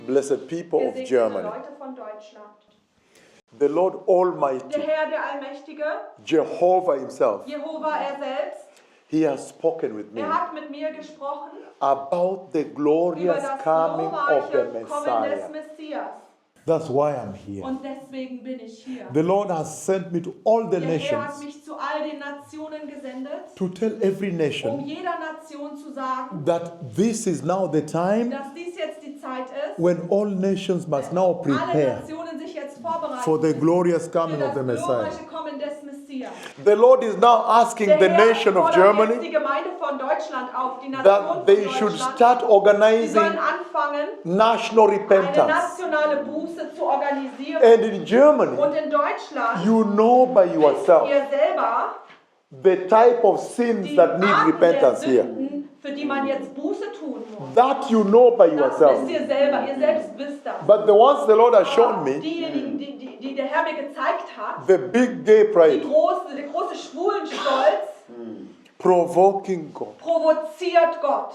blessed people of Gesegnete Germany. Leute von Deutschland. The Lord Der Almighty, Herr, der Allmächtige, Jehovah himself, Jehova er selbst, he has spoken with me hat mit mir gesprochen about the über glorious das coming of the glorreiche Kommen des Messiah. Messias. That's why I'm here. Und deswegen bin ich hier. The Lord has sent me to all the Der Herr hat nations mich zu all den Nationen gesendet, to tell every nation jeder Nation zu sagen, that this is now the time dass dies jetzt die Zeit ist, when all nations must now alle prepare Nationen sich jetzt vorbereiten for the glorious für coming of das the Messiah. glorreiche Kommen des Messias. The Lord is now asking Der the Herr nation of fordert jetzt die Germany Gemeinde von Deutschland auf, die Nation that von they should Deutschland. start Sie organizing sollen anfangen, national eine repentance. nationale Buße zu organisieren. And in Germany, Und in Deutschland you know by wisst yourself ihr selber the type of sins die that need Arten der repentance here. Sünden, für die man jetzt Buße tun muss. That you know by Das yourself. wisst ihr selber, ihr selbst wisst das. But the ones the Lord has shown Aber me, diejenigen, die der Herr mir gezeigt hat, the big gay der pride, große Schwulenstolz, provoking God, provoziert Gott.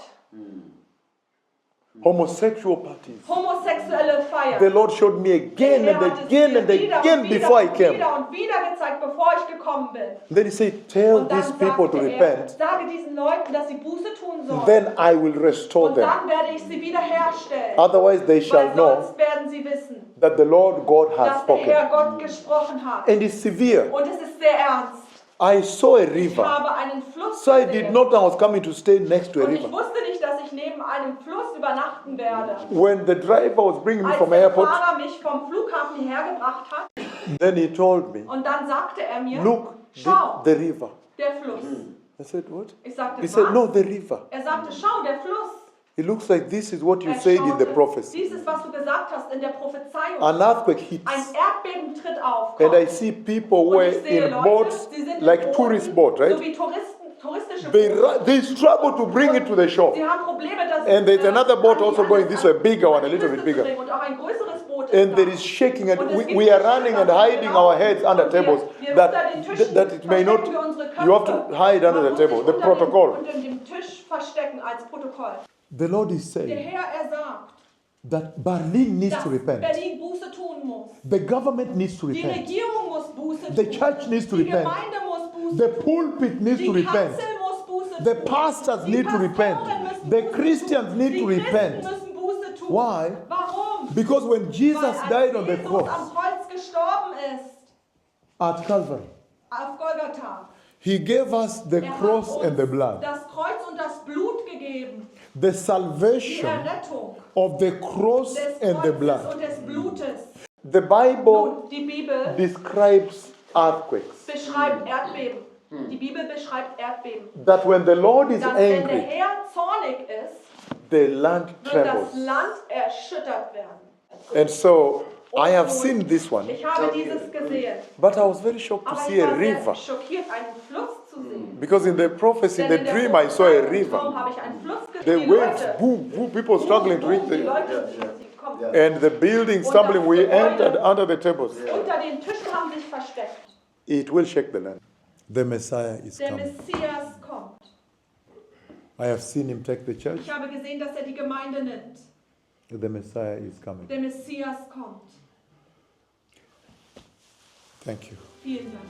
homosexual parties. Homosexuelle The Feiern. Lord showed me again Der and hat es again mir and wieder again und wieder before I und came. wieder und wieder gezeigt, bevor ich gekommen bin. Then he said, tell Und dann these people to sagte repent, sage diesen Leuten, dass sie Buße tun sollen. then I will restore Und them. dann werde ich sie wiederherstellen. Otherwise they shall Weil know sonst werden sie wissen, that the Lord God has dass der Herr spoken. Gott gesprochen hat. And it's severe. Und es ist sehr ernst. I saw a Ich river. habe einen Fluss So I gesehen. did not know I was coming to stay next to a Und ich river. wusste nicht, dass ich neben einem Fluss übernachten werde. When the driver was bringing me Als from der airport, Fahrer mich vom Flughafen hierher gebracht hat, then he told me, und dann sagte er mir, look, schau, the river. der Fluss. I said, what? Ich sagte, He said, no, was? the river. Er sagte, schau, der Fluss. It looks like this is what you Er said in the schaute, prophecy. dies ist, was du gesagt hast in der Prophezeiung. An earthquake hits. Ein Erdbeben tritt auf. And I Kommt. see people who Und were ich sehe in Leute, boats, die sind like in tourist Booten, boat, right? so wie touristische They, Boote. they struggle to bring it to the shore. Sie haben Probleme, das And there's another boat an die- also going this way, bigger one, a an die little bit Küste zu bigger. bringen. Und auch ein größeres Boot ist And da. there is shaking, and Und es gibt we are Schiffe, running and dass wir hiding laufen. our heads under Und wir- tables wir unter den that, Tischen that it may not, verstecken wir unsere Köpfe. you have to hide under Man the muss table, sich the unter protocol. Unter dem Tisch verstecken als Protokoll. The Lord is Der saying Herr, er sagt, that Berlin needs dass to repent. Berlin Buße tun muss. The government needs to Die repent. Regierung muss Buße tun. The church needs to Die repent. Gemeinde muss Buße The tun. pulpit needs Die to repent. Kanzel muss Buße The tun. pastors Die need to repent. Pastoren müssen The Buße Christians tun. need Die to Christen repent. müssen Buße tun. Why? Warum? Because when Jesus Weil als died on the Jesus cross am Kreuz gestorben ist, at Calvary, auf Golgatha, he gave us the hat cross uns and the blood. das Kreuz und das Blut gegeben. The Die salvation Errettung of the cross des and the Kreuzes blood. und des Blutes. The Bible Nun, die Bibel describes earthquakes. beschreibt Erdbeben. Die Bibel beschreibt Erdbeben. That when the Lord is Dass wenn der angry, Herr zornig ist, the land wird das trembles. Land erschüttert werden. And so I have seen this one, Ich habe dieses gesehen. but I was very shocked to Aber see ich a war sehr river. schockiert, einen Fluss zu sehen. Because in the prophecy, in Denn the in der dream, I saw a Prophezeiung, im Traum river. habe ich einen Fluss The gesehen. Die waves, Leute, boom, boom, people struggling to reach die the, Leute, sie kommen. and the building stumbling. We entered under the tables. Unter den Tischen haben sich versteckt. It will shake the land. The Messiah is Der coming. Messias kommt. I have seen him take the church. Ich habe gesehen, dass er die Gemeinde nimmt. The Messiah is coming. Der Messias kommt. Thank you. Vielen Dank.